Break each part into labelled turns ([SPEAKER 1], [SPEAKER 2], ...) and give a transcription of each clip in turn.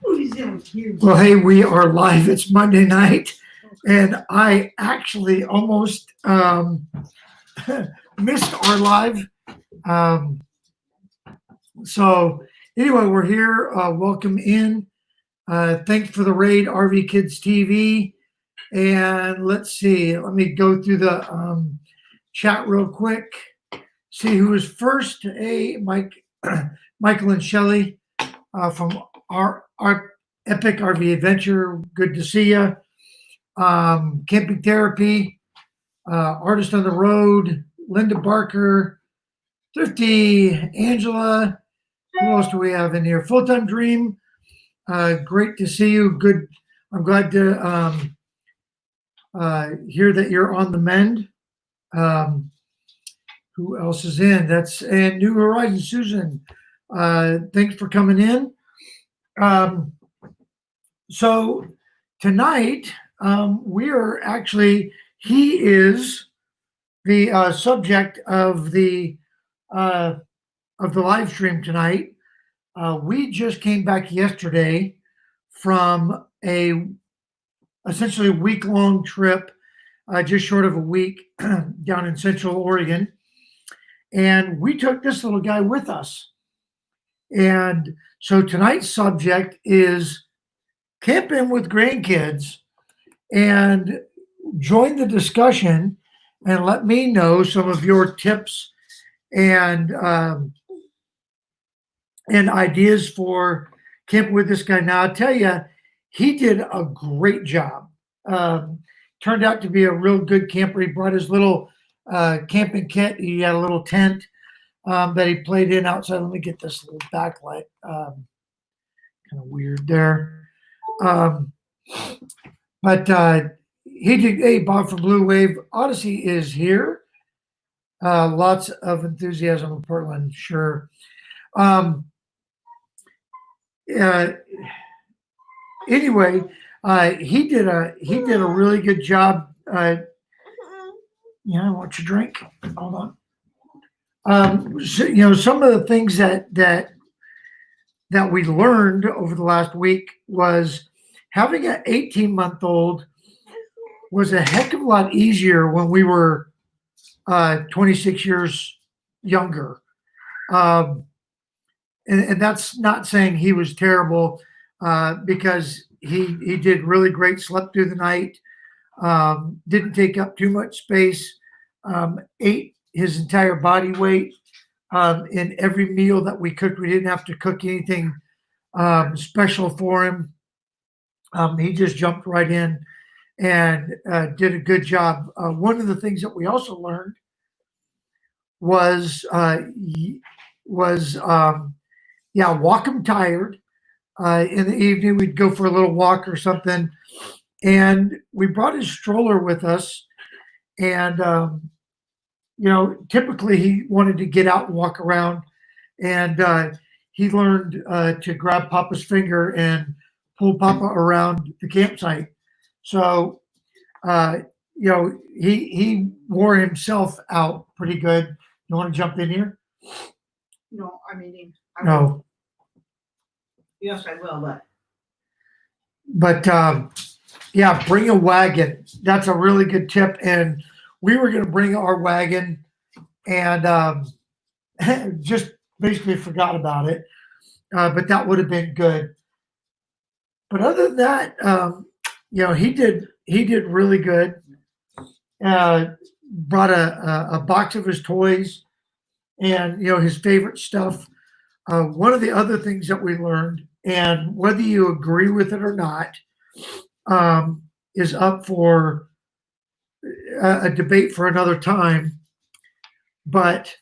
[SPEAKER 1] Well, hey, we are live. It's Monday night, and I actually almost missed our live. Um, so, anyway, we're here. Welcome in. Thanks for the raid, RV Kids TV. And let's see, let me go through the chat real quick. See who was first. Hey, Michael and Shelly from our Epic RV Adventure. Good to see you. Camping Therapy, Artist on the Road, Linda Barker, Thrifty, Angela. Who else do we have in here? Full Time Dream. Great to see you. Good. I'm glad to hear that you're on the mend. Who else is in? That's and New Horizon Susan. Thanks for coming in. So tonight we are actually he is the subject of the live stream tonight. We just came back yesterday from a essentially week long trip, just short of a week down in Central Oregon, and we took this little guy with us. And so tonight's subject is camping with grandkids, and join the discussion and let me know some of your tips and ideas for camping with this guy. Now, I'll tell you, he did a great job. Turned out to be a real good camper. He brought his little camping kit. He had a little tent that he played in outside. Let me get this little backlight. Kind of weird there. But he did. Hey, Bob from Blue Wave Odyssey is here. Lots of enthusiasm in Portland, sure. Anyway, he did a really good job. Yeah, I want your drink. Hold on. So, some of the things that we learned over the last week was having an 18-month-old was a heck of a lot easier when we were 26 years younger. And that's not saying he was terrible, because he did really great, slept through the night, didn't take up too much space, ate his entire body weight in every meal that we cooked. We didn't have to cook anything special for him. He just jumped right in and did a good job. One of the things that we also learned was walk him tired. In the evening, we'd go for a little walk or something, and we brought his stroller with us. And typically he wanted to get out and walk around, and he learned to grab Papa's finger and pull Papa around the campsite. So, he wore himself out pretty good. You want to jump in here?
[SPEAKER 2] No, I'm eating.
[SPEAKER 1] No.
[SPEAKER 2] Yes, I will,
[SPEAKER 1] But bring a wagon. That's a really good tip. And we were going to bring our wagon, and just basically forgot about it. But that would have been good. But other than that, he did really good. Brought a box of his toys and his favorite stuff. One of the other things that we learned, and whether you agree with it or not, is up for a debate for another time. But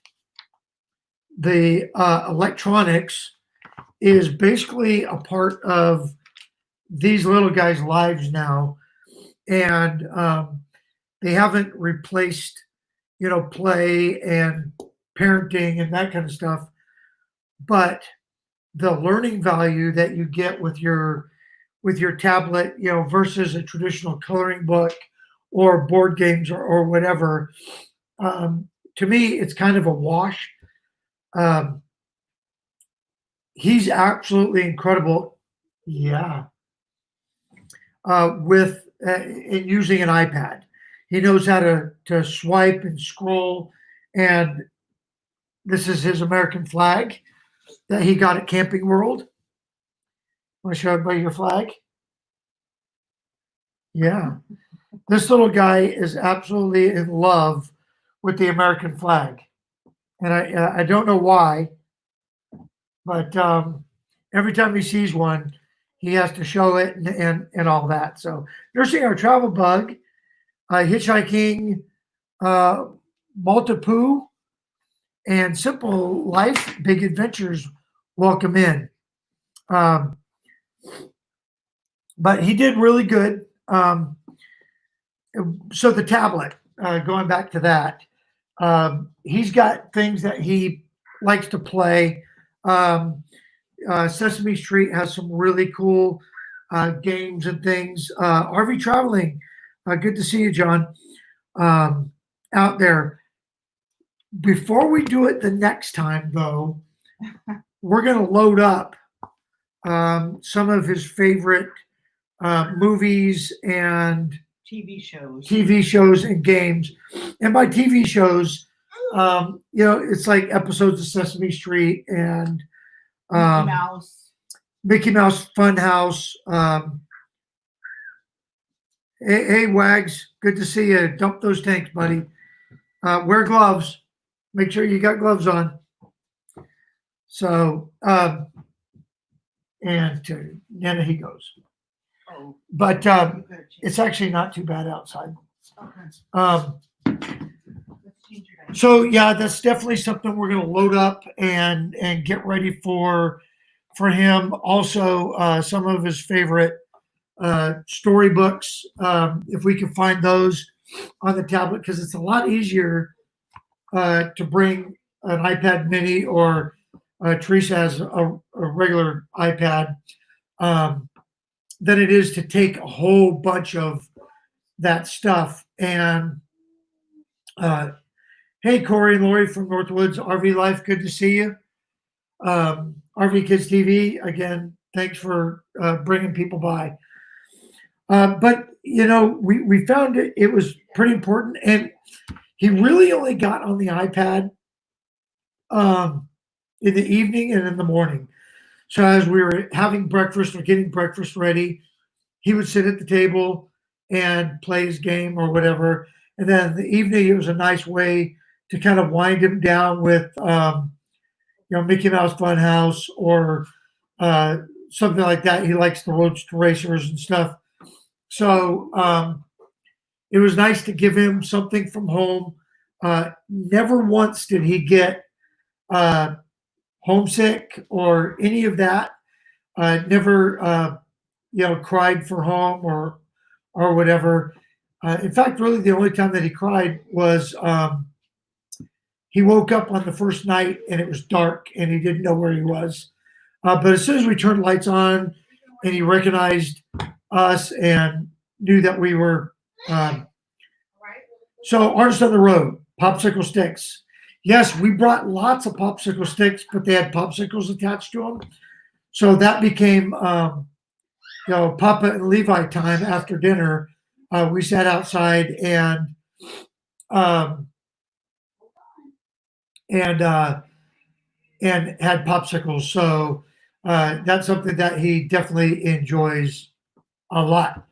[SPEAKER 1] the electronics is basically a part of these little guys' lives now, and they haven't replaced, play and parenting and that kind of stuff. But the learning value that you get with your tablet, versus a traditional coloring book or board games or whatever, to me, it's kind of a wash. He's absolutely incredible. Yeah. With in using an iPad. He knows how to swipe and scroll, and this is his American flag that he got at Camping World. Want to show everybody your flag? Yeah. This little guy is absolutely in love with the American flag, and I don't know why, but every time he sees one, he has to show it and all that. So nursing our travel bug, hitchhiking, uh, Maltapoo, and Simple Life, Big Adventures. Welcome in. Um, but he did really good. So the tablet, going back to that, he's got things that he likes to play. Um, Sesame Street has some really cool games and things. RV traveling, good to see you, John, out there. Before we do it the next time, though, we're going to load up some of his favorite movies and
[SPEAKER 2] TV shows
[SPEAKER 1] and games. And by TV shows, it's like episodes of Sesame Street and
[SPEAKER 2] Mickey Mouse.
[SPEAKER 1] Mickey Mouse Funhouse. Hey, Wags, good to see you. Dump those tanks, buddy. Wear gloves. Make sure you got gloves on. So, and then he goes.
[SPEAKER 2] Oh,
[SPEAKER 1] But
[SPEAKER 2] you better change.
[SPEAKER 1] it's actually not too bad outside.
[SPEAKER 2] Okay.
[SPEAKER 1] Um,
[SPEAKER 2] Let's change your diaper.
[SPEAKER 1] so yeah, that's definitely something we're going to load up and get ready for him. Also, some of his favorite storybooks, if we can find those on the tablet, because it's a lot easier to bring an iPad Mini, or Teresa has a regular iPad, than it is to take a whole bunch of that stuff. And hey, Corey and Lori from Northwoods RV Life, good to see you. RV Kids TV, again, thanks for bringing people by. But we found it was pretty important, and he really only got on the iPad in the evening and in the morning. So as we were having breakfast or getting breakfast ready, he would sit at the table and play his game or whatever. And then in the evening, it was a nice way to kind of wind him down with, Mickey Mouse Funhouse or something like that. He likes the Roadster Racers and stuff. So it was nice to give him something from home. Never once did he get homesick or any of that. Never, cried for home or whatever. In fact, really, the only time that he cried was he woke up on the first night and it was dark and he didn't know where he was. But as soon as we turned lights on and he recognized us and knew that we were. So, Artist on the Road, popsicle sticks. Yes, we brought lots of popsicle sticks, but they had popsicles attached to them. So that became, Papa and Levi time after dinner. We sat outside and had popsicles. So that's something that he definitely enjoys a lot.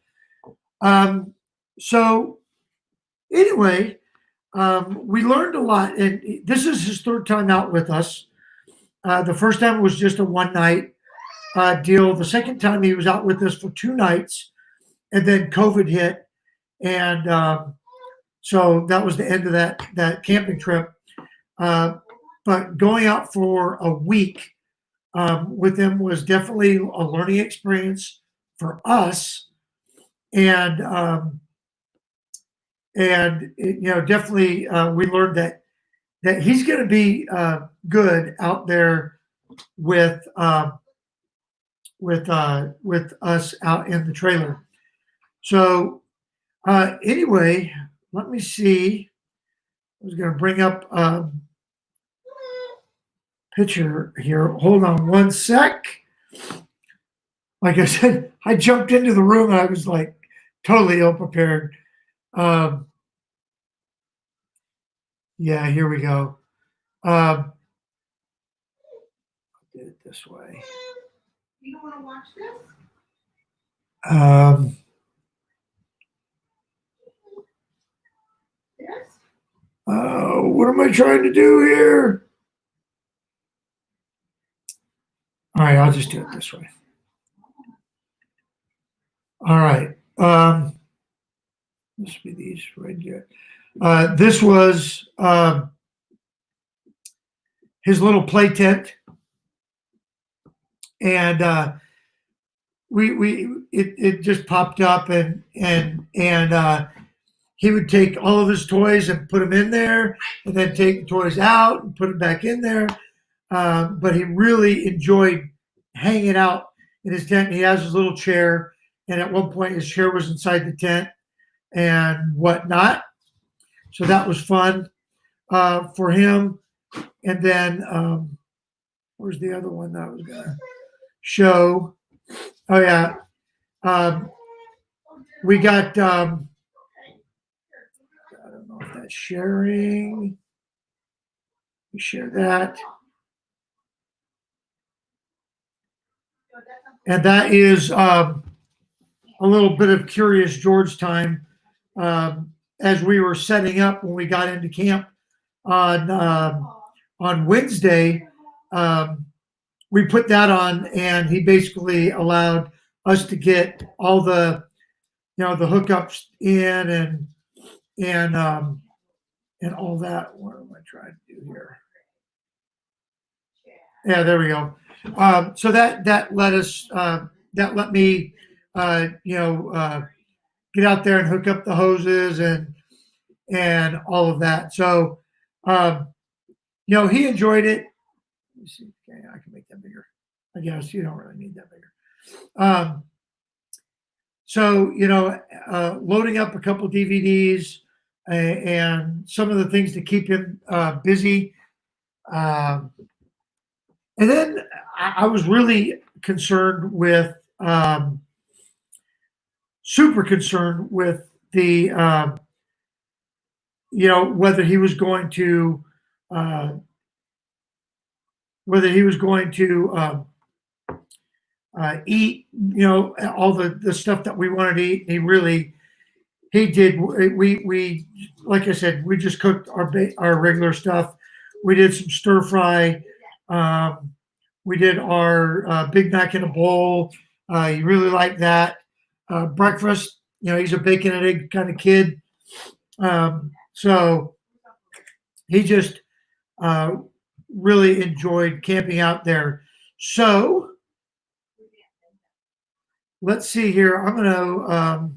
[SPEAKER 1] So anyway, we learned a lot, and this is his third time out with us. The first time was just a one night deal. The second time he was out with us for 2 nights, and then COVID hit, and so that was the end of that camping trip. But going out for a week with him was definitely a learning experience for us, and definitely we learned that he's going to be good out there with us out in the trailer. So anyway, let me see. I was going to bring up a picture here. Hold on one sec. like I said, I jumped into the room and I was like totally ill prepared. Um, yeah, here we go. Did it this way.
[SPEAKER 2] You don't want to watch this? Yes.
[SPEAKER 1] What am I trying to do here? All right, I'll just do it this way. All right. This would be these right here. This was his little play tent, and it just popped up, and he would take all of his toys and put them in there, and then take the toys out and put them back in there. But he really enjoyed hanging out in his tent. He has his little chair, and at one point his chair was inside the tent and whatnot. So that was fun for him. And then where's the other one that I was gonna show? Oh yeah, we got. I don't know if that's sharing. We share that. And that is a little bit of Curious George time as we were setting up when we got into camp on Wednesday. We put that on, and he basically allowed us to get all the, the hookups in and all that. What am I trying to do here? Yeah, there we go. So that let us that let me get out there and hook up the hoses and all of that. So he enjoyed it. Let me see. Okay, I can make that bigger. I guess you don't really need that bigger. So loading up a couple DVDs and some of the things to keep him busy. And then I was really concerned with, super concerned with the, whether he was going to eat, all the stuff that we wanted to eat. He did. We like I said, we just cooked our regular stuff. We did some stir fry. We did our Big Mac in a bowl. He really liked that. Breakfast, he's a bacon and egg kind of kid. So he just really enjoyed camping out there. So let's see here. I'm going to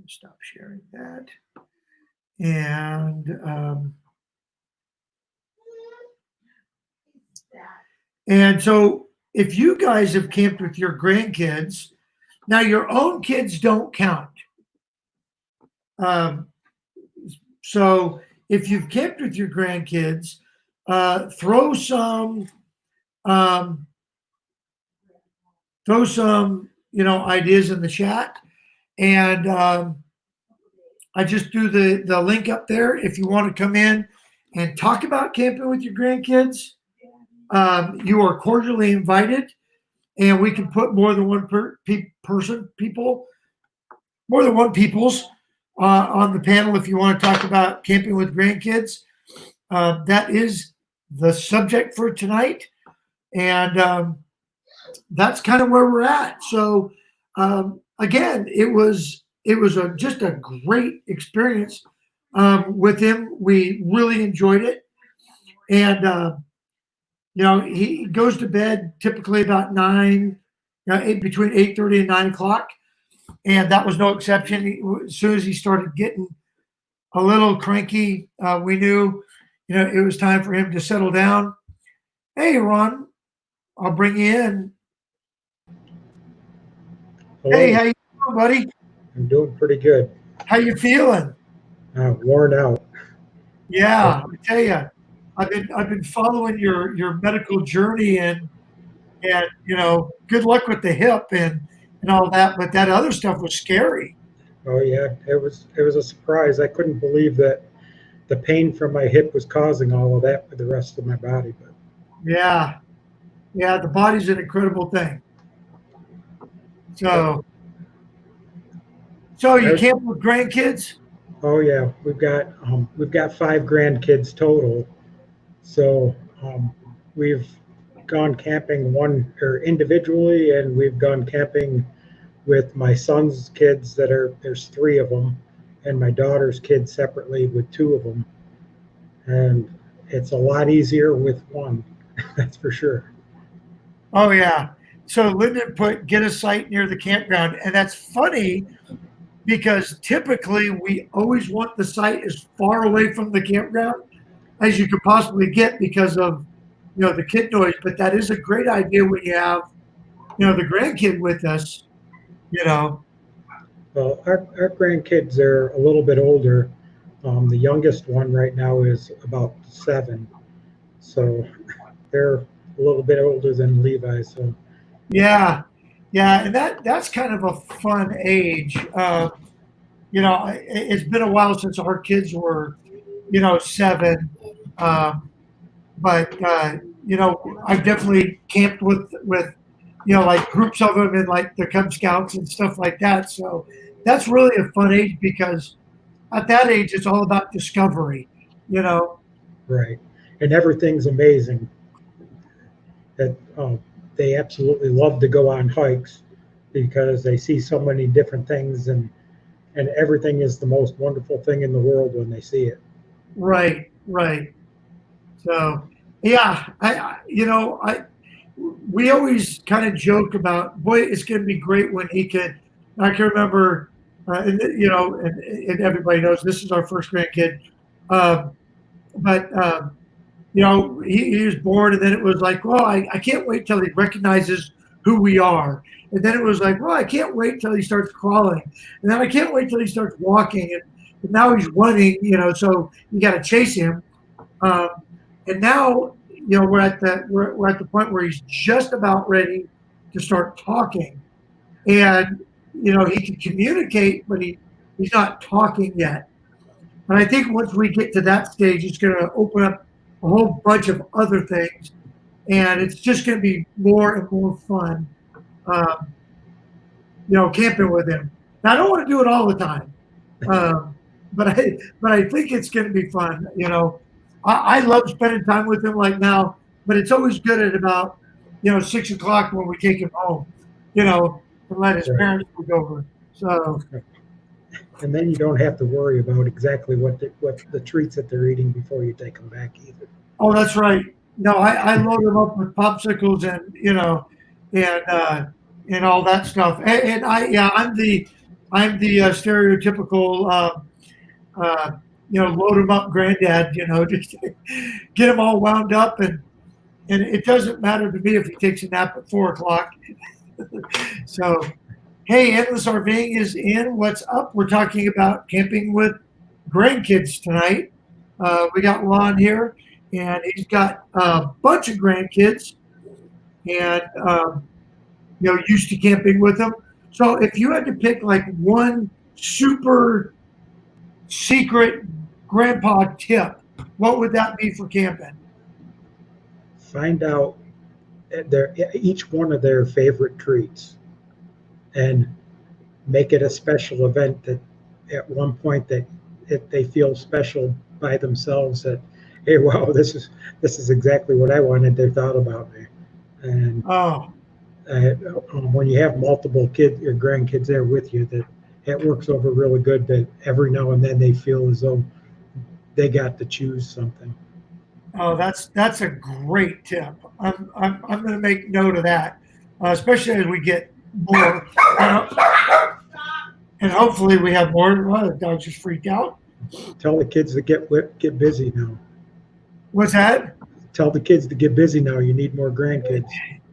[SPEAKER 1] stop sharing that. And so if you guys have camped with your grandkids, now your own kids don't count. So if you've camped with your grandkids, throw some ideas in the chat, and I just threw the link up there. If you want to come in and talk about camping with your grandkids, you are cordially invited, and we can put more than one peoples on the panel if you want to talk about camping with grandkids. That is the subject for tonight, and that's kind of where we're at. So again, it was just a great experience with him. We really enjoyed it, and he goes to bed typically about 9, between 8:30 and 9 o'clock, and that was no exception. As soon as he started getting a little cranky, we knew, it was time for him to settle down. Hey, Ron, I'll bring you in.
[SPEAKER 3] Hello.
[SPEAKER 1] Hey, how you doing, buddy?
[SPEAKER 3] I'm doing pretty good.
[SPEAKER 1] How you feeling?
[SPEAKER 3] Worn out.
[SPEAKER 1] Yeah, I tell you, I've been following your medical journey, and and good luck with the hip and all that. But that other stuff was scary.
[SPEAKER 3] Oh yeah, it was a surprise. I couldn't believe that the pain from my hip was causing all of that with the rest of my body. But
[SPEAKER 1] Yeah, yeah, the body's an incredible thing. So, so you
[SPEAKER 3] I,
[SPEAKER 1] camp with grandkids?
[SPEAKER 3] oh yeah, we've got 5 grandkids total. So we've gone camping one or individually, and we've gone camping with my son's kids there's 3 of them, and my daughter's kids separately with 2 of them. And it's a lot easier with one, that's for sure.
[SPEAKER 1] Oh yeah. So Lyndon put get a site near the campground, and that's funny because typically we always want the site as far away from the campground as you could possibly get because of the kid noise. But that is a great idea when you have the grandkid with us. You know.
[SPEAKER 3] Well, our grandkids are a little bit older. The youngest one right now is about 7, so they're a little bit older than Levi. So
[SPEAKER 1] Yeah, yeah, and that's kind of a fun age. It's been a while since our kids were 7. Um, but I've definitely camped with like groups of them in like the Cub Scouts and stuff like that. So that's really a fun age because at that age it's all about discovery. You know.
[SPEAKER 3] right, and everything's amazing. That they absolutely love to go on hikes because they see so many different things, and everything is the most wonderful thing in the world when they see it.
[SPEAKER 1] Right, right. So yeah, I we always kind of joke about, boy, it's going to be great when he could. I can remember, and everybody knows this is our first grandkid, um, but he was born, and then it was like, well, I can't wait till he recognizes who we are, and then it was like, well, I can't wait till he starts crawling, and then I can't wait till he starts walking, and now he's running, so you got to chase him, um, and now we're at the point where he's just about ready to start talking, and he can communicate, but he's not talking yet. And I think once we get to that stage, it's going to open up a whole bunch of other things, and it's just going to be more and more fun, um, camping with him. Now I don't want to do it all the time, but I think it's going to be fun. I love spending time with him like now, but it's always good at about 6 o'clock when we take him home, and let his
[SPEAKER 3] Right.
[SPEAKER 1] parents look over. So
[SPEAKER 3] And then you don't have to worry about exactly what the treats that they're eating before you take them back either.
[SPEAKER 1] oh, that's right. No, I load him up with popsicles and and all that stuff. And I'm the stereotypical load him up granddad. Just get him all wound up, and it doesn't matter to me if he takes a nap at 4 o'clock. So, hey, Endless RVing is in. What's up? We're talking about camping with grandkids tonight. We got Lon here, and he's got a bunch of grandkids, and used to camping with them. So, if you had to pick like one super secret grandpa tip, what would that be for camping?
[SPEAKER 3] Find out each one of their favorite treats and make it a special event that at one point that they feel special by themselves, that hey, wow, this is exactly what I wanted. They thought about me. And
[SPEAKER 1] Oh,
[SPEAKER 3] when you have multiple kids or grandkids there with you, that it works over really good, that every now and then they feel as though they got to choose something.
[SPEAKER 1] oh, that's a great tip. I'm going to make note of that, especially as we get more, and hopefully we have more. Well, the dog just freaked out.
[SPEAKER 3] Tell the kids to get busy now.
[SPEAKER 1] What's that?
[SPEAKER 3] Tell the kids to get busy now. You need more grandkids.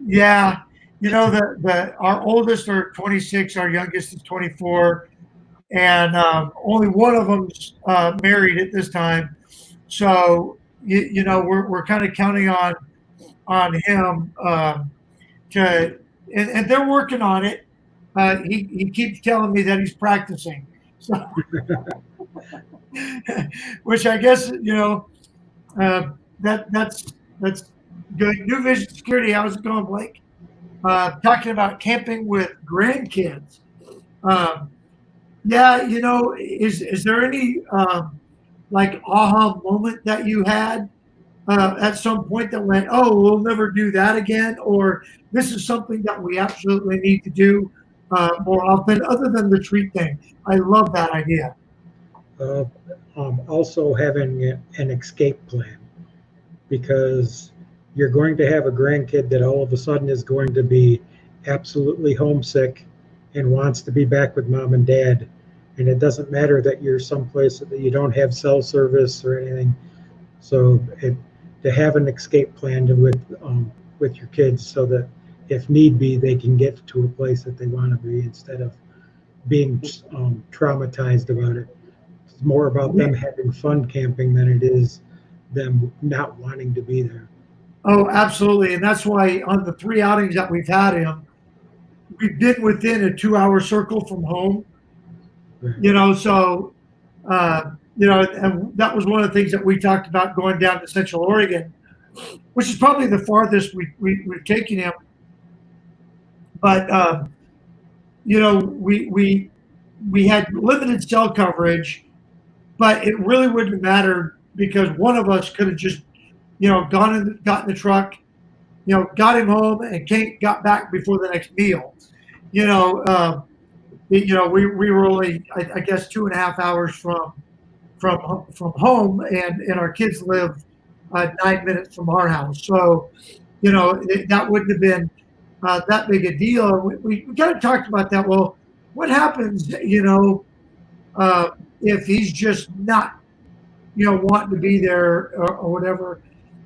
[SPEAKER 1] Yeah, the our oldest are 26, our youngest is 24, and only one of them's married at this time. So we're kind of counting on him. to and they're working on it. He keeps telling me that he's practicing, so which I guess that's good. New Vision Security. How's it going, Blake? Talking about camping with grandkids. Um, yeah, is there any like aha moment that you had at some point that went, oh, we'll never do that again, or this is something that we absolutely need to do more often, other than the treat thing? I love that idea.
[SPEAKER 3] Uh, Also having an escape plan, because you're going to have a grandkid that all of a sudden is going to be absolutely homesick and wants to be back with mom and dad. And it doesn't matter that you're someplace that you don't have cell service or anything. So to have an escape plan with your kids, so that if need be, they can get to a place that they want to be instead of being traumatized about it. It's more about them having fun camping than it is them not wanting to be there.
[SPEAKER 1] Oh, absolutely. And that's why on the 3 outings that we've had him, we've been within a 2-hour circle from home.
[SPEAKER 3] Right.
[SPEAKER 1] So and that was one of the things that we talked about going down to Central Oregon, which is probably the farthest we've taken him. But we had limited cell coverage, but it really wouldn't have mattered because one of us could have just got in the truck, got him home and got back before the next meal. We were only I guess 2.5 hours from home, and our kids live 9 minutes from our house. So that wouldn't have been that big a deal. We kind of talked about that. Well, what happens if he's just not wanting to be there or whatever?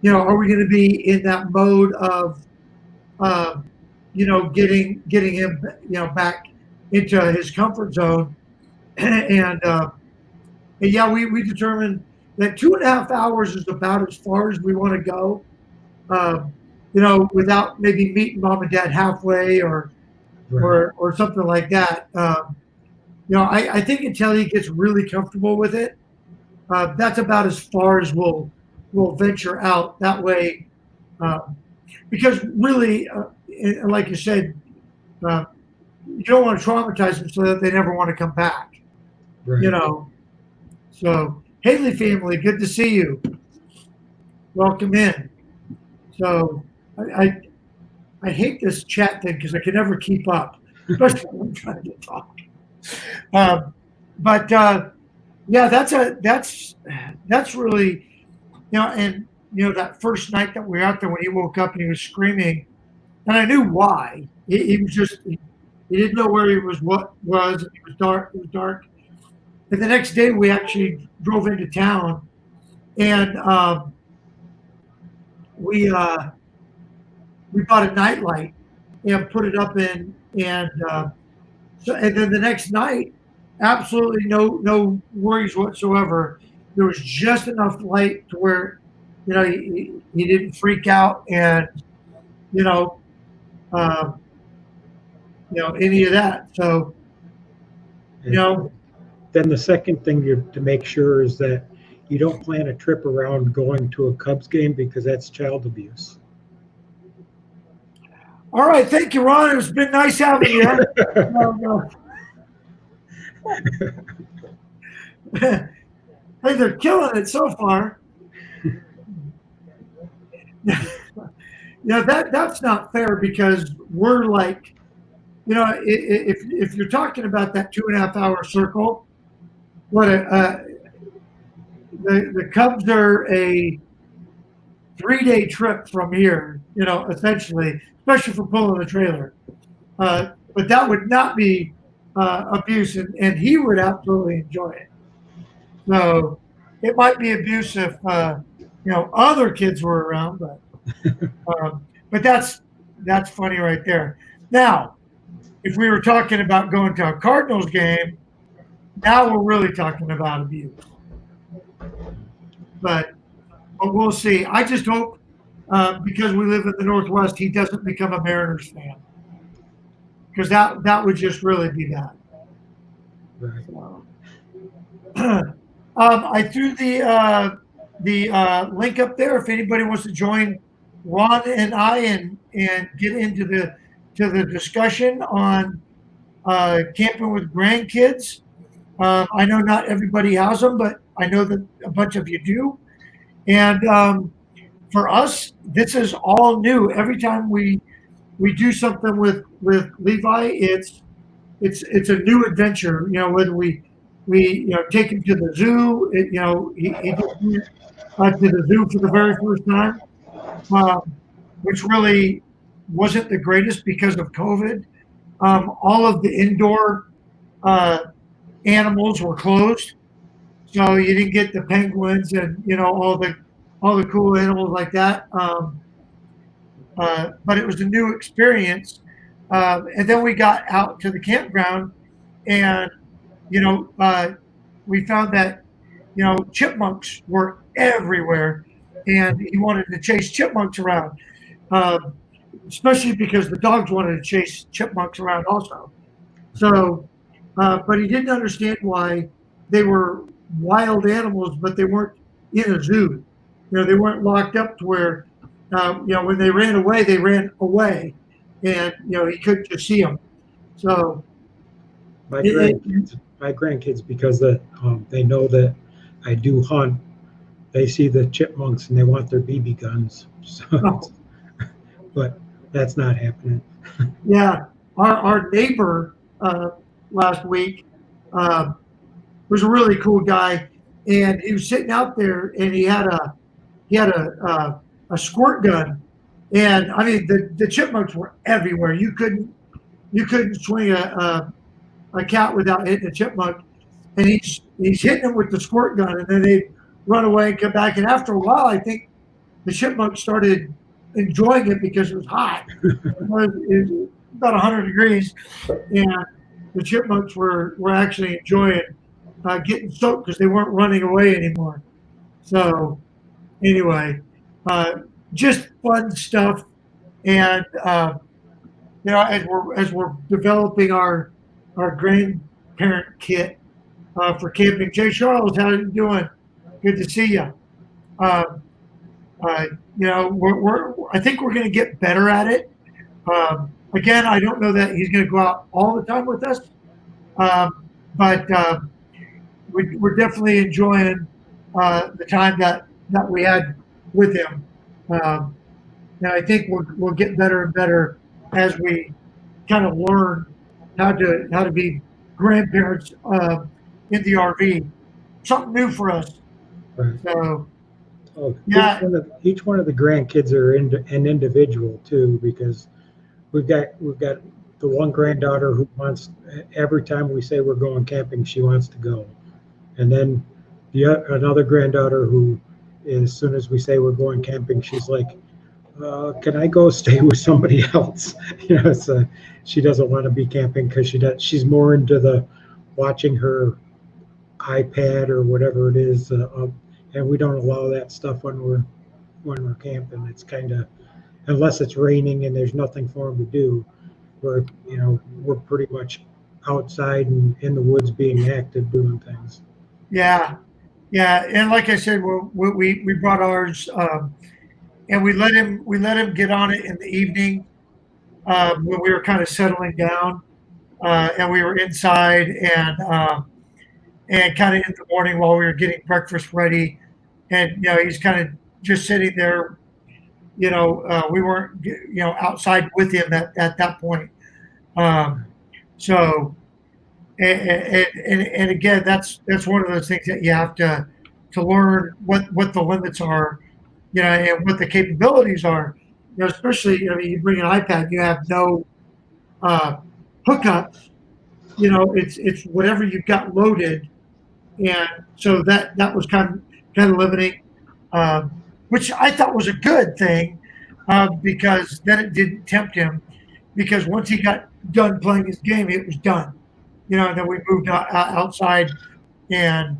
[SPEAKER 1] Are we going to be in that mode of getting him back into his comfort zone? And yeah, we determined that 2.5 hours is about as far as we want to go. Without maybe meeting mom and dad halfway or
[SPEAKER 3] Right.
[SPEAKER 1] or something like that. I think until he gets really comfortable with it, that's about as far as we'll venture out that way. Because really, like you said, you don't want to traumatize them so that they never want to come back.
[SPEAKER 3] Right.
[SPEAKER 1] So Haley family, good to see you. Welcome in. So I hate this chat thing because I can never keep up, especially when I'm trying to talk. But yeah, that's really and that first night that we were out there when he woke up and he was screaming, and I knew why. He was just he didn't know where he was, what was. It was dark. It was dark. And the next day we actually drove into town, and we bought a nightlight and put it up in, and and then the next night, absolutely no worries whatsoever. There was just enough light to where he didn't freak out, and you know any of that. So
[SPEAKER 3] And then the second thing to make sure is that you don't plan a trip around going to a Cubs game, because that's child abuse.
[SPEAKER 1] all right, thank you, Ron. It's been nice having you. Hey, they're killing it so far. That's not fair, because we're like, if you're talking about that 2.5 hour circle, the Cubs are a 3-day trip from here, essentially, especially for pulling the trailer. But that would not be abuse, and he would absolutely enjoy it. So it might be abuse if other kids were around, but that's funny right there. Now, if we were talking about going to a Cardinals game, now we're really talking about abuse. But we'll see. I just hope because we live in the Northwest, he doesn't become a Mariners fan. Because that would just really be that.
[SPEAKER 3] Right.
[SPEAKER 1] So, I threw the link up there if anybody wants to join Ron and I and get into the discussion on camping with grandkids. I know not everybody has them, but I know that a bunch of you do. And for us, this is all new. Every time we do something with Levi, it's a new adventure. You know, whether we take him to the zoo. He just went to the zoo for the very first time, which really wasn't the greatest because of COVID. All of the indoor animals were closed, so you didn't get the penguins and all the cool animals like that. But it was a new experience. And then we got out to the campground, and we found that chipmunks were everywhere, and he wanted to chase chipmunks around, especially because the dogs wanted to chase chipmunks around also. So, but he didn't understand why they were wild animals, but they weren't in a zoo. They weren't locked up to where when they ran away, and he couldn't just see them. So
[SPEAKER 3] My grandkids, because they know that I do hunt, they see the chipmunks and they want their BB guns. So, but that's not happening.
[SPEAKER 1] Yeah, our neighbor last week was a really cool guy, and he was sitting out there, and he had a squirt gun, and I mean the chipmunks were everywhere. You couldn't swing a cat without hitting a chipmunk, and he's hitting them with the squirt gun, and then they run away and come back. And after a while, I think the chipmunks started enjoying it because it was hot. It was about 100 degrees, and the chipmunks were actually enjoying getting soaked because they weren't running away anymore. So anyway, just fun stuff, and as we're developing our grandparent kit for camping. Jay Charles, how are you doing? Good to see you. I think we're going to get better at it. Again, I don't know that he's going to go out all the time with us, but we're definitely enjoying the time that we had with him. And I think we'll get better and better as we kind of learn how to be grandparents in the RV. Something new for us.
[SPEAKER 3] Right.
[SPEAKER 1] So
[SPEAKER 3] yeah, each one of the grandkids are an individual too, because we've got the one granddaughter who wants, every time we say we're going camping, she wants to go, and then another granddaughter who, as soon as we say we're going camping, she's like, can I go stay with somebody else? So she doesn't want to be camping because she's more into the watching her iPad or whatever it is, and we don't allow that stuff when we're camping. It's kind of, unless it's raining and there's nothing for them to do, we're pretty much outside and in the woods being active, doing things.
[SPEAKER 1] Yeah, and like I said, we brought ours. And we let him get on it in the evening when we were kind of settling down, and we were inside and kind of in the morning while we were getting breakfast ready, and he's kind of just sitting there. We weren't outside with him at that point. So, and again, that's one of those things that you have to learn what the limits are. And what the capabilities are. Especially, you bring an iPad, you have no hookups. It's whatever you've got loaded, and so that was kind of limiting, which I thought was a good thing, because then it didn't tempt him, because once he got done playing his game, it was done. And then we moved outside, and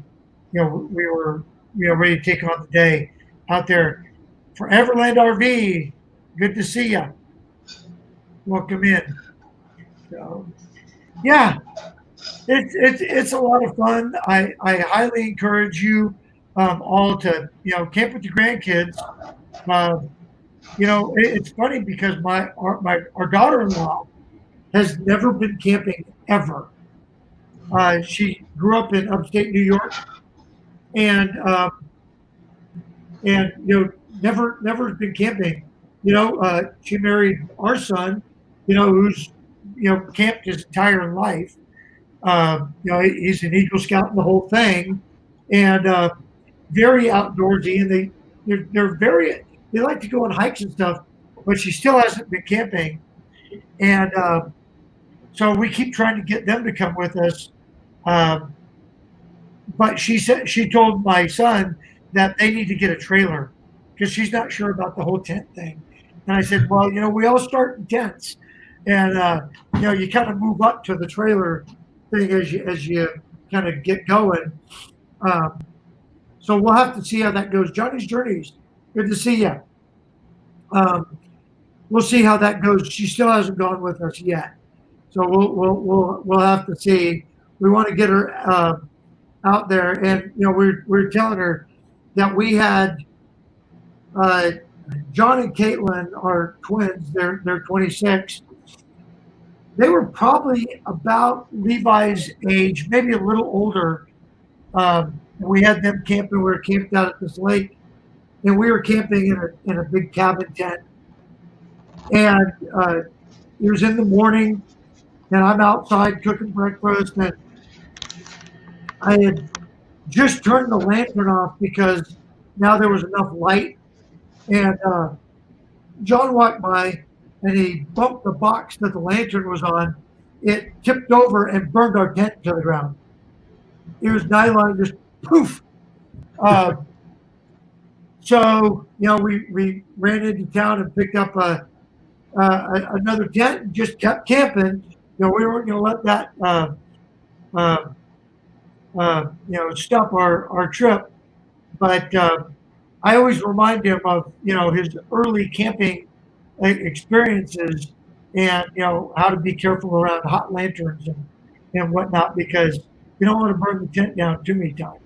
[SPEAKER 1] we were ready to take on the day out there. for Everland RV, good to see you. Welcome in. So, yeah, it's a lot of fun. I highly encourage you all to camp with your grandkids. It's funny because our daughter-in-law has never been camping ever. She grew up in upstate New York, and never been camping. She married our son, who's camped his entire life. He's an Eagle Scout and the whole thing, and very outdoorsy. And they like to go on hikes and stuff, but she still hasn't been camping. And so we keep trying to get them to come with us. But she told my son that they need to get a trailer because she's not sure about the whole tent thing. And I said, well, we all start in tents, and you kind of move up to the trailer thing as you kind of get going. So we'll have to see how that goes. Johnny's Journeys, good to see you. We'll see how that goes. She still hasn't gone with us yet, so we'll have to see. We want to get her out there, and we're telling her that we had John and Caitlin are twins. They're 26. They were probably about Levi's age, maybe a little older. We had them camping. We were camped out at this lake, and we were camping in a big cabin tent. And it was in the morning, and I'm outside cooking breakfast, and I had just turned the lantern off because now there was enough light. And John walked by, and he bumped the box that the lantern was on. It tipped over and burned our tent to the ground. It was nylon, just poof. So we ran into town and picked up another tent and just kept camping. We weren't going to let that stop our trip. But I always remind him of his early camping experiences, and how to be careful around hot lanterns and whatnot, because you don't want to burn the tent down too many times.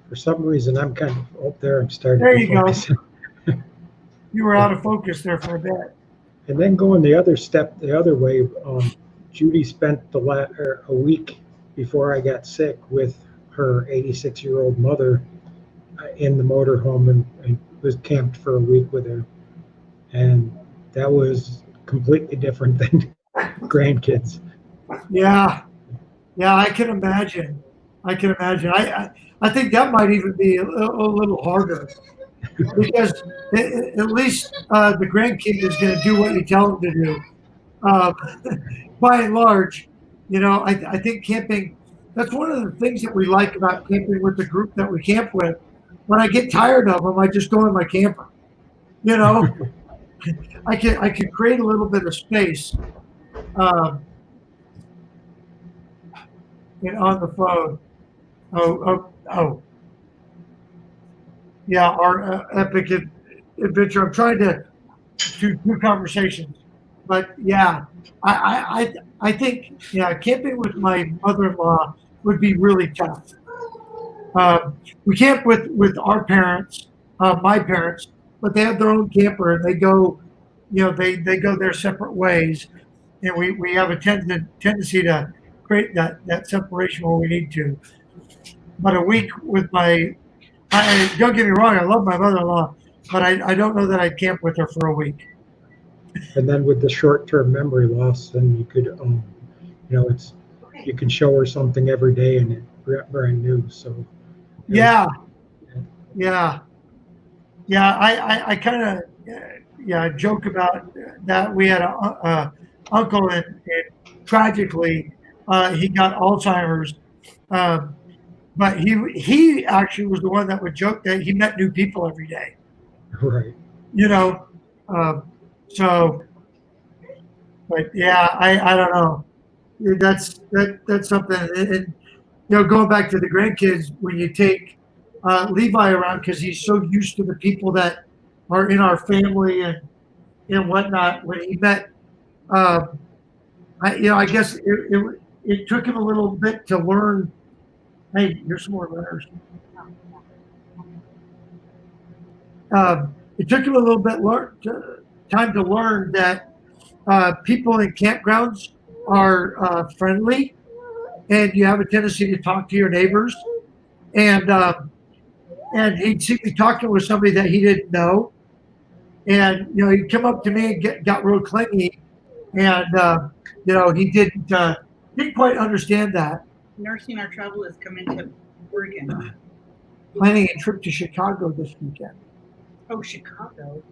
[SPEAKER 3] For some reason, I'm kind of up there. I'm starting.
[SPEAKER 1] There
[SPEAKER 3] to
[SPEAKER 1] you go.
[SPEAKER 3] focus.
[SPEAKER 1] You were out of focus there for a bit.
[SPEAKER 3] And then going the other way, Judy spent a week before I got sick with her 86-year-old mother in the motorhome and was camped for a week with her. And that was completely different than grandkids.
[SPEAKER 1] Yeah, I can imagine. I think that might even be a little harder, because at least the grandkid is going to do what you tell him to do. By and large, I think camping, that's one of the things that we like about camping with the group that we camp with. When I get tired of them, I just go in my camper. I can create a little bit of space on the phone. Oh. Yeah, our epic adventure. I'm trying to do two conversations, but yeah, I think camping with my mother-in-law would be really tough. We camp with our parents, my parents, but they have their own camper, and they go, they go their separate ways, and we have a tendency to create that separation where we need to. But a week with don't get me wrong, I love my mother-in-law, but I don't know that I'd camp with her for a week.
[SPEAKER 3] And then with the short-term memory loss, then you could, you can show her something every day and it's brand new. So.
[SPEAKER 1] Yeah. I kind of joke about that. We had a uncle, and tragically he got Alzheimer's. But he actually was the one that would joke that he met new people every day.
[SPEAKER 3] Right.
[SPEAKER 1] So, but yeah, I don't know. That's something. And going back to the grandkids, when you take Levi around, because he's so used to the people that are in our family and whatnot. When he met, I guess it took him a little bit to learn. Hey, here's some more letters. It took him a little bit time to learn that people in campgrounds are friendly, and you have a tendency to talk to your neighbors. And he'd see me talking with somebody that he didn't know, and he'd come up to me and got real clingy, and he didn't quite understand that.
[SPEAKER 2] Nursing Our Trouble is coming to Oregon.
[SPEAKER 1] Planning a trip to Chicago this weekend.
[SPEAKER 2] Oh, Chicago.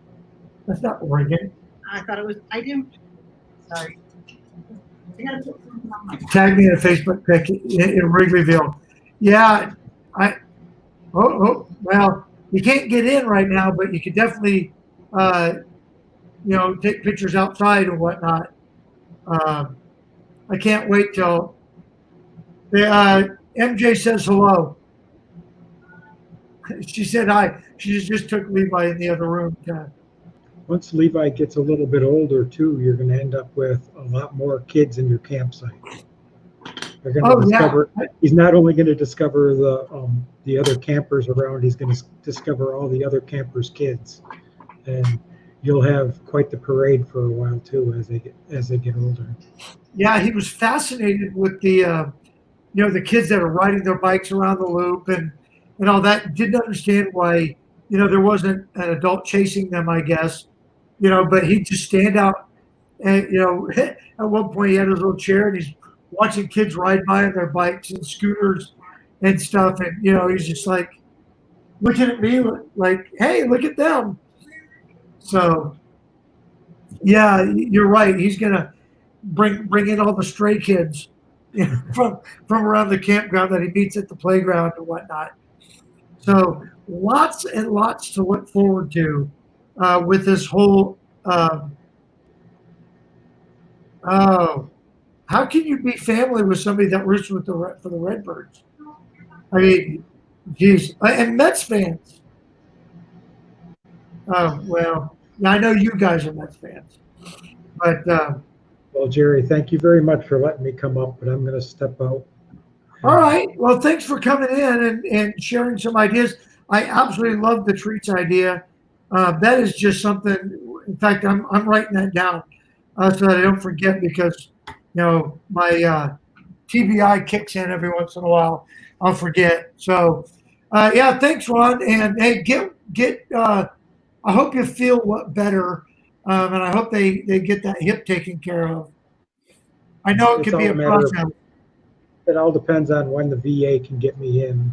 [SPEAKER 1] That's not Oregon.
[SPEAKER 2] I thought it was, I didn't, sorry. I gotta put something on my.
[SPEAKER 1] Tag me in a Facebook pic in Wrigleyville. Yeah, well, you can't get in right now, but you can definitely, take pictures outside and whatnot. I can't wait till MJ says hello. She said hi. She just took Levi in the other room.
[SPEAKER 3] Once Levi gets a little bit older too, you're going to end up with a lot more kids in your campsite. They're going to discover. Yeah. He's not only going to discover the other campers around. He's going to discover all the other campers' kids, and you'll have quite the parade for a while too as they get older.
[SPEAKER 1] Yeah, he was fascinated with the the kids that are riding their bikes around the loop and all that. Didn't understand why there wasn't an adult chasing them, I guess. But he'd just stand out and at one point he had his little chair and he's watching kids ride by on their bikes and scooters and stuff, and he's just like looking at me like, hey, look at them. So yeah, you're right. He's gonna bring in all the stray kids from around the campground that he meets at the playground and whatnot. So lots and lots to look forward to with this whole. How can you be family with somebody that roots for the Redbirds? I mean, geez, and Mets fans. Well, yeah, I know you guys are Mets fans, but.
[SPEAKER 3] Well, Jerry, thank you very much for letting me come up, but I'm going to step out.
[SPEAKER 1] All right. Well, thanks for coming in and sharing some ideas. I absolutely love the treats idea. That is just something. In fact, I'm writing that down so that I don't forget, because my TBI kicks in every once in a while. I'll forget. So yeah, thanks, Ron. And hey, get. I hope you feel better. And I hope they get that hip taken care of. I know it could be a process.
[SPEAKER 3] It all depends on when the VA can get me in,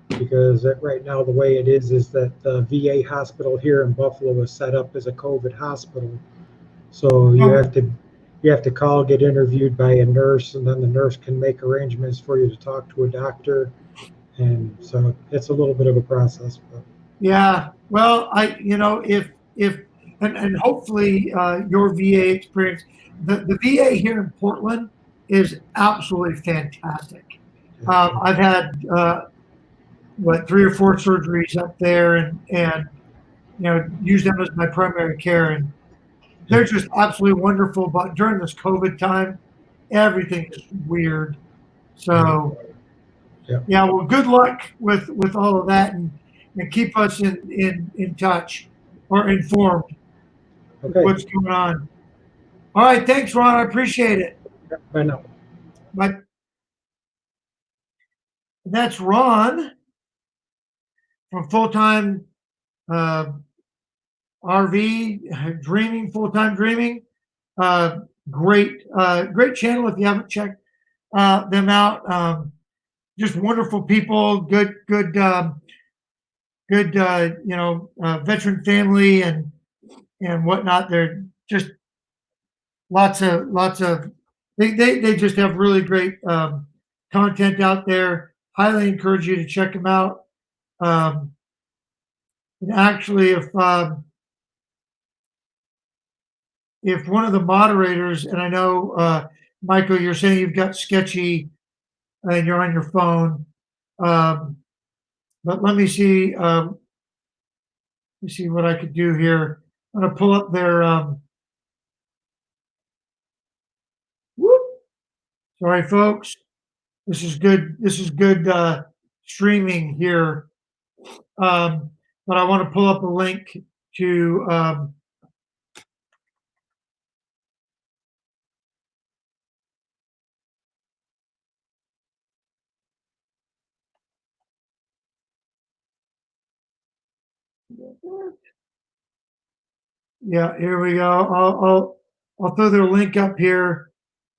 [SPEAKER 3] because right now the way it is that the VA hospital here in Buffalo is set up as a COVID hospital. So you have to call, get interviewed by a nurse, and then the nurse can make arrangements for you to talk to a doctor. And so it's a little bit of a process. But.
[SPEAKER 1] Yeah. Well, if and hopefully your VA experience, the VA here in Portland is absolutely fantastic. I've had 3 or 4 surgeries up there, and use them as my primary care, and they're just absolutely wonderful. But during this COVID time, everything is weird. So yeah, well, good luck with all of that, and keep us in touch or informed.
[SPEAKER 3] Okay.
[SPEAKER 1] What's going on. All right. Thanks, Ron. I appreciate it.
[SPEAKER 3] Bye now.
[SPEAKER 1] Bye. That's Ron from Full-Time RV Dreaming, Full-Time Dreaming. Great channel if you haven't checked them out. Just wonderful people, good veteran family and whatnot. They're just lots of they just have really great content out there. Highly encourage you to check them out. And actually, if one of the moderators, and I know Michael, you're saying you've got Sketchy and you're on your phone, but let me see. me see what I could do here. I'm gonna pull up their whoop. Sorry, folks. This is good. This is good streaming here. But I want to pull up a link to yeah, here we go. I'll throw their link up here.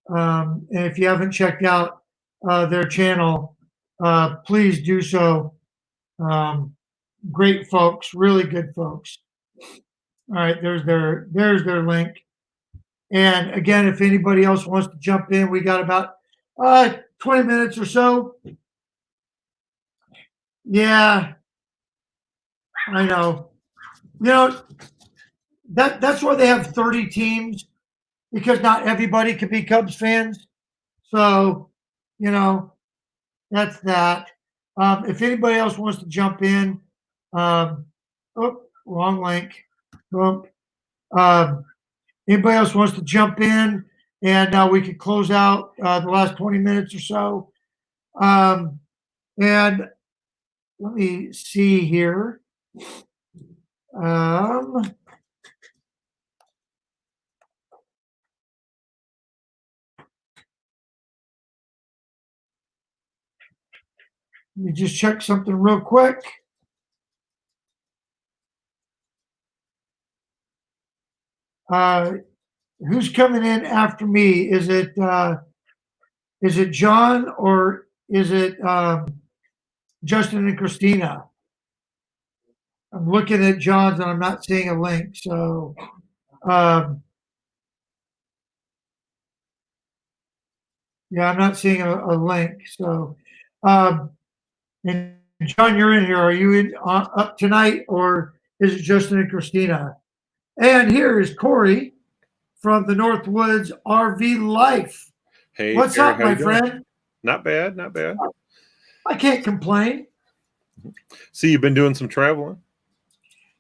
[SPEAKER 1] And if you haven't checked out their channel, please do so. Great folks, really good folks. All right, there's their link. And again, if anybody else wants to jump in, we got about 20 minutes or so. Yeah, I know. You know, that's why they have 30 teams, because not everybody can be Cubs fans. So, you know, that's that. If anybody else wants to jump in, oh, wrong link. Boom. Anybody else wants to jump in, and we could close out the last 20 minutes or so. And let me see here. Let me just check something real quick. Who's coming in after me? Is it John, or is it Justin and Christina? I'm looking at John's and I'm not seeing a link. So, yeah, I'm not seeing a link. So, and John, you're in here. Are you in up tonight, or is it Justin and Christina? And here is Corey from the Northwoods RV Life.
[SPEAKER 4] Hey,
[SPEAKER 1] What's
[SPEAKER 4] Terry,
[SPEAKER 1] up,
[SPEAKER 4] how
[SPEAKER 1] my
[SPEAKER 4] you doing?
[SPEAKER 1] friend?
[SPEAKER 4] Not bad, not bad.
[SPEAKER 1] I can't complain.
[SPEAKER 4] See, you've been doing some traveling.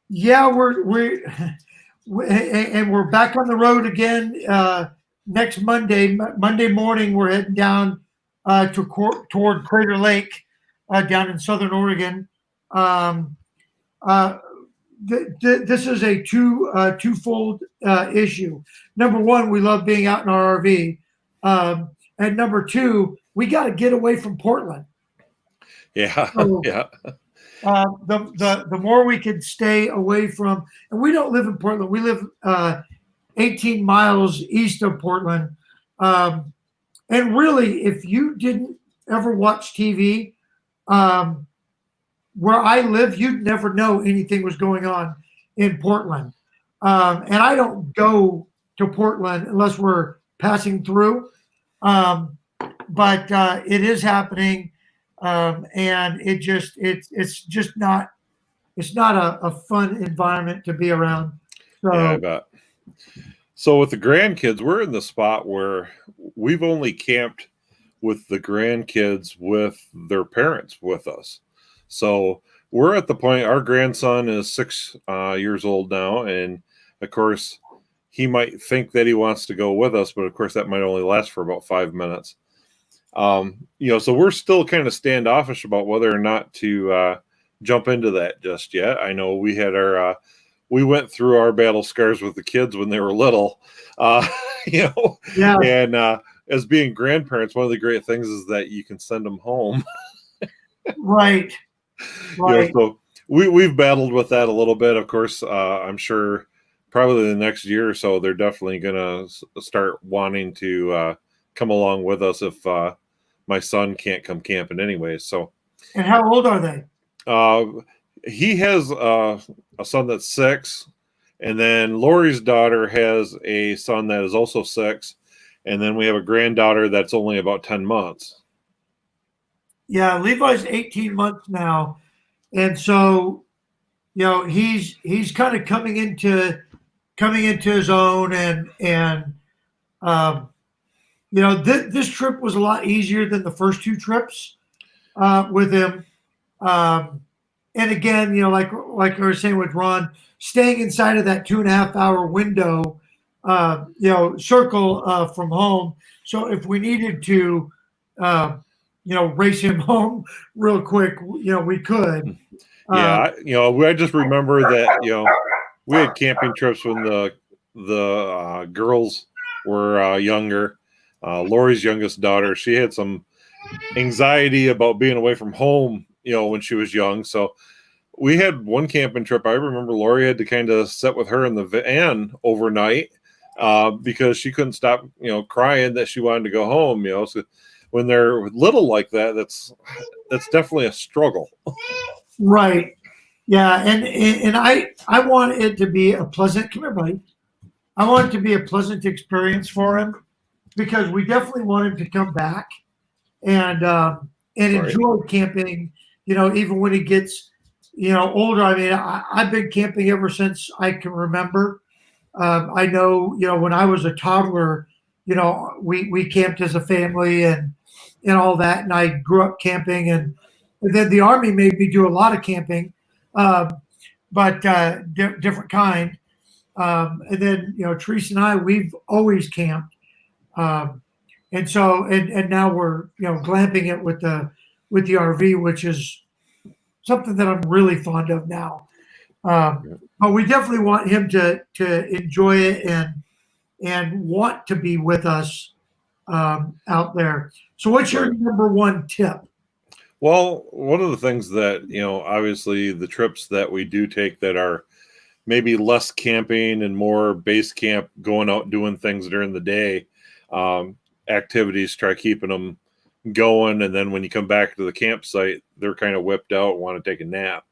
[SPEAKER 1] Yeah, we're and we're back on the road again next Monday. Monday morning, we're heading down toward Crater Lake down in Southern Oregon. This is a twofold issue. Number one, we love being out in our RV, and number two, we got to get away from Portland.
[SPEAKER 4] Yeah,
[SPEAKER 1] So,
[SPEAKER 4] yeah.
[SPEAKER 1] The more we can stay away from, and we don't live in Portland. We live 18 miles east of Portland. And really, if you didn't ever watch TV, where I live, you'd never know anything was going on in Portland. And I don't go to Portland unless we're passing through. But it is happening. And it's just not a fun environment to be around. So,
[SPEAKER 4] Yeah, I bet. So with the grandkids, we're in the spot where we've only camped with the grandkids with their parents with us. So we're at the point, our grandson is 6 years old now. And of course, he might think that he wants to go with us, but of course that might only last for about 5 minutes. So we're still kind of standoffish about whether or not to jump into that just yet. I know we had we went through our battle scars with the kids when they were little,
[SPEAKER 1] yeah,
[SPEAKER 4] and as being grandparents, one of the great things is that you can send them home.
[SPEAKER 1] right.
[SPEAKER 4] So we've battled with that a little bit. Of course, I'm sure probably the next year or so, they're definitely going to start wanting to come along with us if my son can't come camping anyway. So,
[SPEAKER 1] And how old are they?
[SPEAKER 4] he has a son that's 6, and then Lori's daughter has a son that is also 6, and then we have a granddaughter that's only about 10 months.
[SPEAKER 1] Yeah, Levi's 18 months now, and so he's kind of coming into his own, and this trip was a lot easier than the first 2 trips with him. and again, like I was saying with Ron, staying inside of that 2.5 hour window, circle from home. So if we needed to, race him home real quick, we could.
[SPEAKER 4] Yeah, I just remember that we had camping trips when the girls were younger. Lori's youngest daughter, she had some anxiety about being away from home, when she was young. So we had one camping trip. I remember Lori had to kind of sit with her in the van overnight because she couldn't stop, crying that she wanted to go home. So when they're little like that, that's definitely a struggle.
[SPEAKER 1] Right. Yeah, and I want it to be a pleasant. Come here, buddy. I want it to be a pleasant experience for him because we definitely want him to come back and enjoy camping. Even when he gets older. I mean, I've been camping ever since I can remember. I know when I was a toddler, we camped as a family and all that, and I grew up camping, and then the Army made me do a lot of camping. But different kind. And then Teresa and I, we've always camped, and so and now we're glamping it with the RV, which is something that I'm really fond of now. But we definitely want him to enjoy it and want to be with us out there. So, what's your number one tip?
[SPEAKER 4] Well, one of the things that, obviously the trips that we do take that are maybe less camping and more base camp, going out doing things during the day, activities, try keeping them going. And then when you come back to the campsite, they're kind of whipped out and want to take a nap.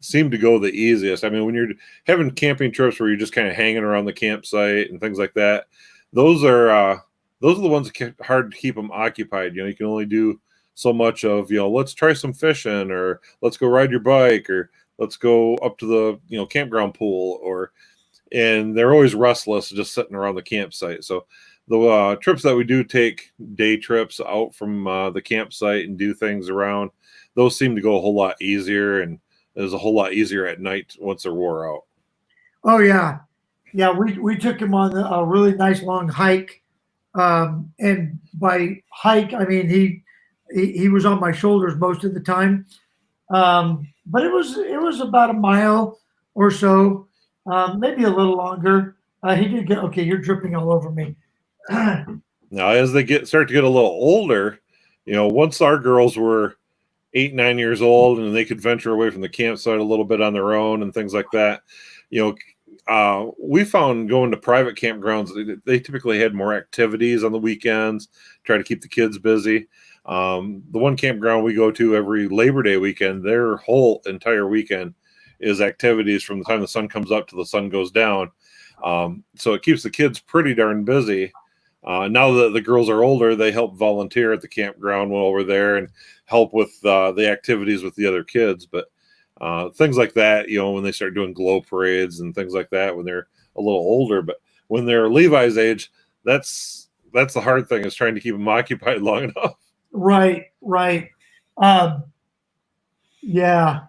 [SPEAKER 4] Seem to go the easiest. I mean, when you're having camping trips where you're just kind of hanging around the campsite and things like that, those are the ones that hard to keep them occupied. You can only do so much of, let's try some fishing, or let's go ride your bike, or let's go up to the, campground pool, and they're always restless just sitting around the campsite. So the trips that we do take, day trips out from the campsite and do things around, those seem to go a whole lot easier, and it was a whole lot easier at night once they're wore out.
[SPEAKER 1] Oh yeah. Yeah. We took him on a really nice long hike. And by hike, I mean, he was on my shoulders most of the time. But it was about a mile or so, maybe a little longer. He did get, okay, you're dripping all over me.
[SPEAKER 4] Now, as they start to get a little older, once our girls were 8, 9 years old and they could venture away from the campsite a little bit on their own and things like that, we found going to private campgrounds, they typically had more activities on the weekends, try to keep the kids busy. The one campground we go to every Labor Day weekend, their whole entire weekend is activities from the time the sun comes up to the sun goes down. So it keeps the kids pretty darn busy. Now that the girls are older, they help volunteer at the campground while we're there and help with the activities with the other kids. But things like that, when they start doing glow parades and things like that, when they're a little older. But when they're Levi's age, that's the hard thing, is trying to keep them occupied long enough.
[SPEAKER 1] Right. Yeah.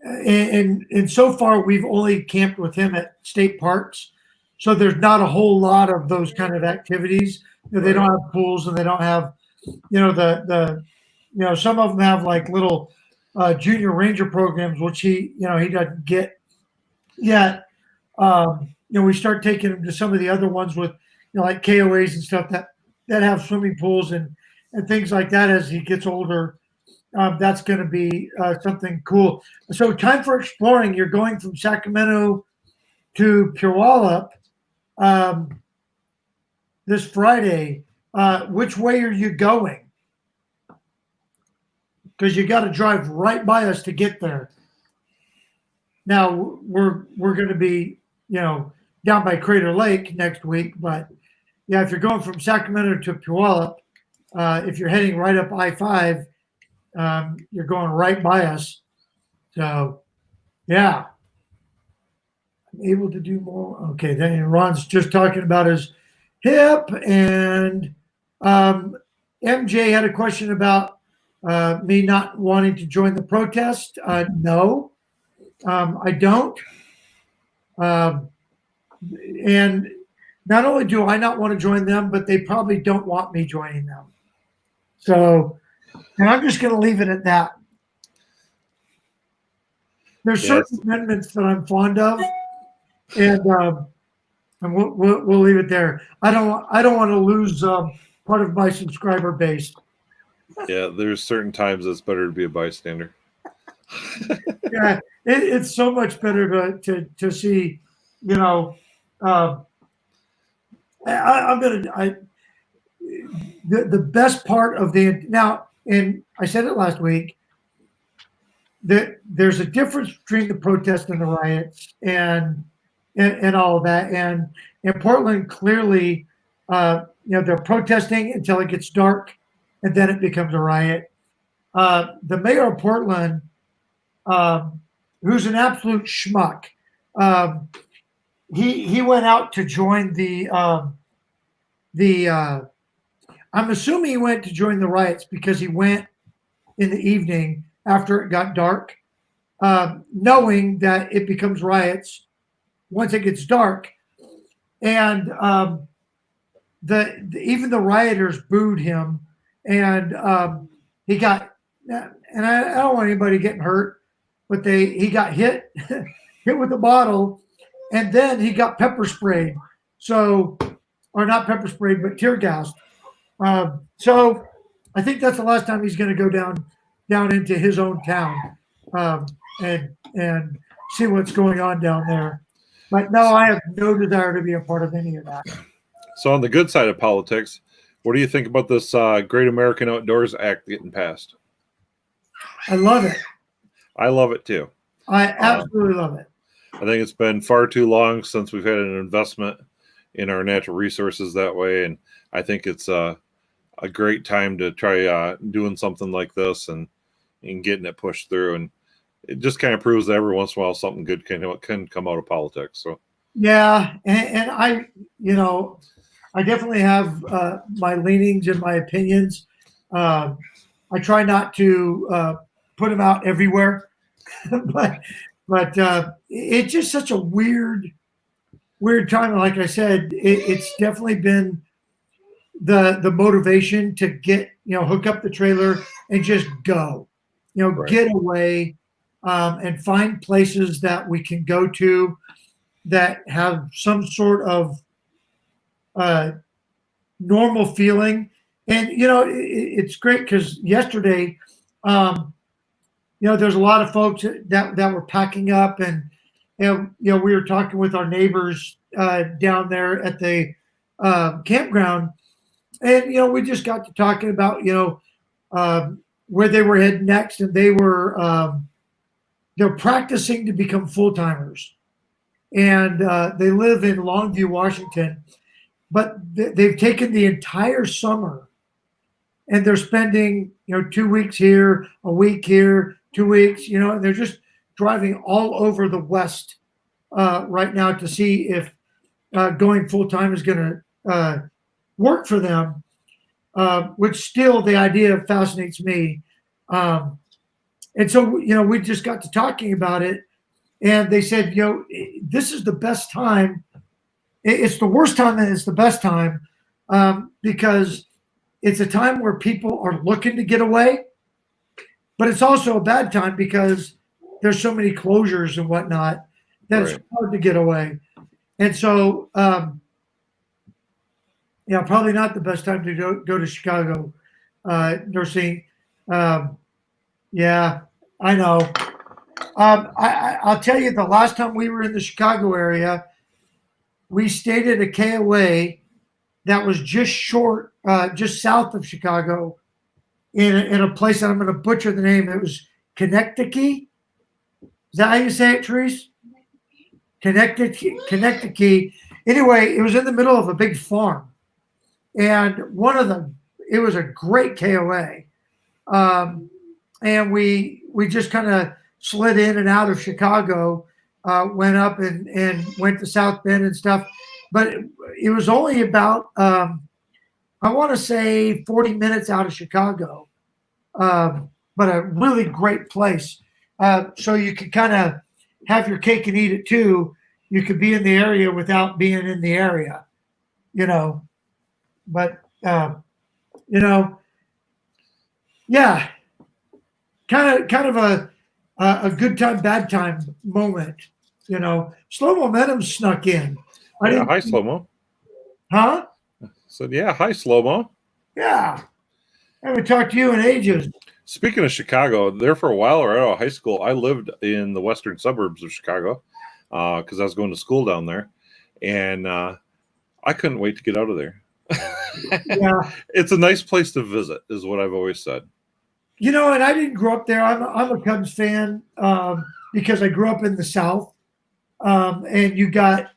[SPEAKER 1] And so far we've only camped with him at state parks. So there's not a whole lot of those kind of activities. They don't have pools, and they don't have, some of them have like little junior ranger programs, which he doesn't get yet. We start taking him to some of the other ones with, like KOAs and stuff that have swimming pools and things like that as he gets older. That's going to be something cool. So, time for exploring. You're going from Sacramento to Puyallup this Friday. Which way are you going? Because you got to drive right by us to get there. Now we're going to be down by Crater Lake next week, but yeah, if you're going from Sacramento to Puyallup, if you're heading right up I-5, you're going right by us. So, yeah, I'm able to do more. Okay, then Ron's just talking about his hip, and MJ had a question about Me not wanting to join the protest, no, I don't. And not only do I not want to join them, but they probably don't want me joining them. So, and I'm just going to leave it at that. There's certain amendments that I'm fond of, and we'll leave it there. I don't want to lose part of my subscriber base.
[SPEAKER 4] Yeah, there's certain times it's better to be a bystander.
[SPEAKER 1] Yeah, it's so much better to see, you know. The best part of now, and I said it last week, that there's a difference between the protests and the riots and all of that. And in Portland, clearly, they're protesting until it gets dark, and then it becomes a riot. The mayor of Portland, who's an absolute schmuck, he went out to join I'm assuming he went to join the riots because he went in the evening after it got dark, knowing that it becomes riots once it gets dark. And even the rioters booed him, and he got, and I don't want anybody getting hurt, but he got hit with a bottle, and then he got pepper sprayed. So, or not pepper sprayed, but tear gassed. So I think that's the last time he's going to go down into his own town and see what's going on down there. But no, I have no desire to be a part of any of that.
[SPEAKER 4] So on the good side of politics, what do you think about this Great American Outdoors Act getting passed?
[SPEAKER 1] I love it.
[SPEAKER 4] I love it too.
[SPEAKER 1] I absolutely love it.
[SPEAKER 4] I think it's been far too long since we've had an investment in our natural resources that way, and I think it's a great time to try doing something like this and getting it pushed through. And it just kind of proves that every once in a while something good can come out of politics. So
[SPEAKER 1] yeah, and I definitely have my leanings and my opinions. I try not to put them out everywhere, but it's just such a weird time. Like I said, it's definitely been the motivation to get, hook up the trailer and just go,
[SPEAKER 4] Right.
[SPEAKER 1] Get away and find places that we can go to that have some sort of normal feeling. And, it's great because yesterday, there's a lot of folks that were packing up, and we were talking with our neighbors down there at the campground, and we just got to talking about where they were heading next, and they're practicing to become full-timers, and they live in Longview, Washington, but they've taken the entire summer, and they're spending 2 weeks here, a week here, 2 weeks, and they're just driving all over the West right now to see if going full-time is going to work for them, which still the idea fascinates me. And so, we just got to talking about it, and they said, this is the best time. It's the worst time and it's the best time because it's a time where people are looking to get away, but it's also a bad time because there's so many closures and whatnot that
[SPEAKER 4] Right.
[SPEAKER 1] It's hard to get away. And so, probably not the best time to go to Chicago nursing. Yeah, I know. I'll tell you, the last time we were in the Chicago area, we stayed at a KOA that was just south of Chicago, in a place that I'm going to butcher the name. It was Connecticut. Is that how you say it, Therese? Connecticut. Anyway, it was in the middle of a big farm, and it was a great KOA, and we just kind of slid in and out of Chicago, went up and went to South Bend and stuff, but it was only about I want to say 40 minutes out of Chicago, but a really great place. So you could kind of have your cake and eat it too. You could be in the area without being in the area, you know. But you know, yeah, kind of a good time, bad time moment. You know, slow momentum snuck in. I
[SPEAKER 4] Yeah,
[SPEAKER 1] didn't,
[SPEAKER 4] hi, Slow Mo.
[SPEAKER 1] huh?
[SPEAKER 4] Said, yeah, hi, Slow Mo.
[SPEAKER 1] Yeah, I haven't talked to you in ages.
[SPEAKER 4] Speaking of Chicago, there for a while right out of high school, I lived in the western suburbs of Chicago because I was going to school down there, and I couldn't wait to get out of there.
[SPEAKER 1] Yeah,
[SPEAKER 4] It's a nice place to visit, is what I've always said.
[SPEAKER 1] you know, and I didn't grow up there. I'm a Cubs fan because I grew up in the South, and you got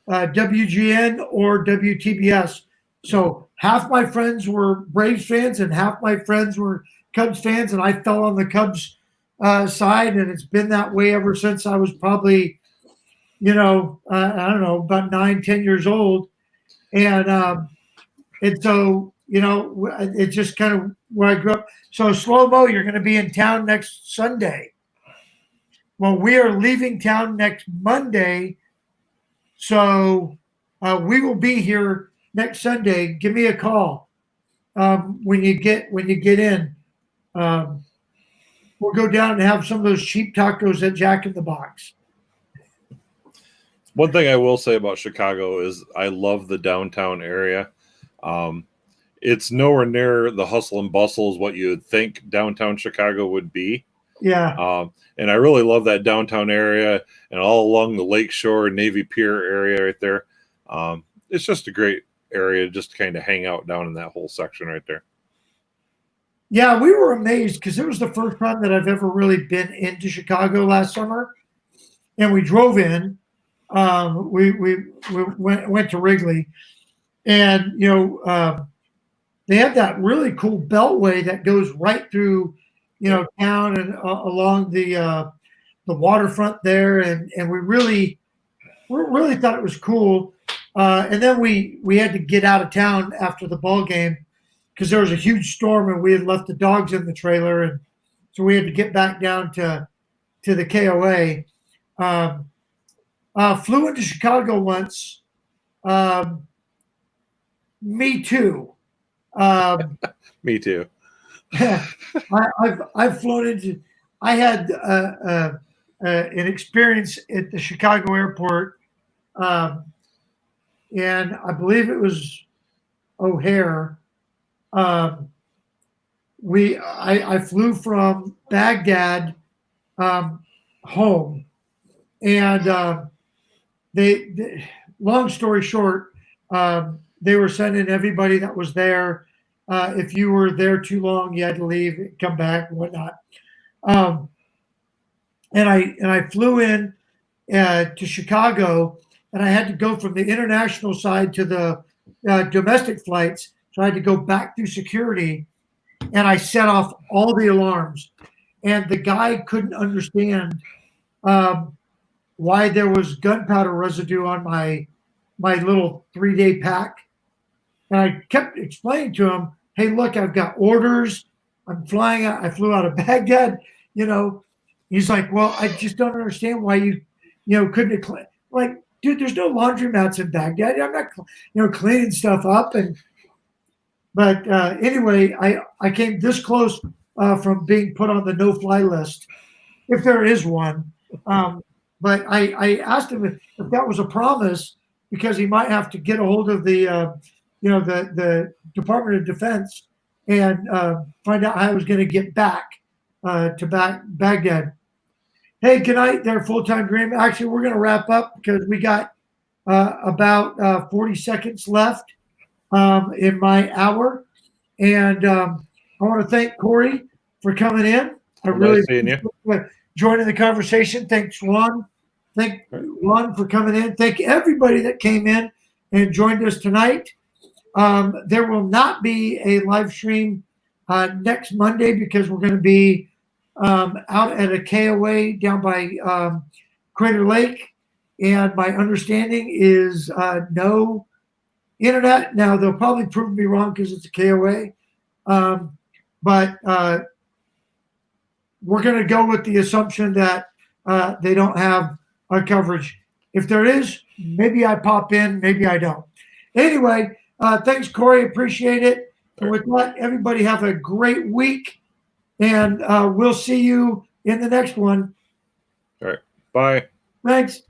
[SPEAKER 1] WGN or WTBS. So half my friends were Braves fans and half my friends were Cubs fans, and I fell on the Cubs side, and it's been that way ever since I was probably, I don't know, about 9, 10 years old, and so it's just kind of where I grew up. So Slow Mo, you're going to be in town next Sunday. Well, we are leaving town next Monday. So we will be here next Sunday. Give me a call when you get in. We'll go down and have some of those cheap tacos at Jack in the Box.
[SPEAKER 4] One thing I will say about Chicago is I love the downtown area. It's nowhere near the hustle and bustle as what you would think downtown Chicago would be.
[SPEAKER 1] Yeah.
[SPEAKER 4] And I really love that downtown area and all along the Lakeshore, Navy Pier area right there. It's just a great area just to kind of hang out down in that whole section right there.
[SPEAKER 1] Yeah, we were amazed because it was the first time that I've ever really been into Chicago last summer, and we drove in. We went to Wrigley, and they have that really cool beltway that goes right through town and along the waterfront there, and we really thought it was cool. And then we had to get out of town after the ball game because there was a huge storm and we had left the dogs in the trailer, and so we had to get back down to the KOA. Flew into Chicago once. Me too.
[SPEAKER 4] Me too.
[SPEAKER 1] I've flown into. I had an experience at the Chicago airport, and I believe it was O'Hare. I flew from Baghdad home, and they long story short, they were sending everybody that was there. If you were there too long, you had to leave, come back, and whatnot. And I flew in to Chicago, and I had to go from the international side to the domestic flights. So I had to go back through security, and I set off all the alarms. And the guy couldn't understand why there was gunpowder residue on my little 3-day pack. And I kept explaining to him, hey, look, I've got orders. I'm flying out. I flew out of Baghdad. He's like, well, I just don't understand why you couldn't have like, dude, there's no laundromats in Baghdad. I'm not, cleaning stuff up. But anyway, I came this close from being put on the no-fly list, if there is one. But I asked him if that was a promise, because he might have to get a hold of the Department of Defense and find out how I was going to get back to Baghdad. Hey, good night there, Full-Time Dream. Actually, we're going to wrap up because we got about 40 seconds left in my hour. And I want to thank Corey for coming in. I really
[SPEAKER 4] appreciate you
[SPEAKER 1] joining the conversation. Thanks, Juan. Thank Juan for coming in. Thank everybody that came in and joined us tonight. There will not be a live stream next Monday because we're going to be out at a KOA down by Crater Lake. And my understanding is no internet. Now, they'll probably prove me wrong because it's a KOA. but we're going to go with the assumption that they don't have coverage. If there is, maybe I pop in, maybe I don't. Anyway, thanks, Corey. Appreciate it. And with that, everybody have a great week, and we'll see you in the next one.
[SPEAKER 4] All right. Bye.
[SPEAKER 1] Thanks.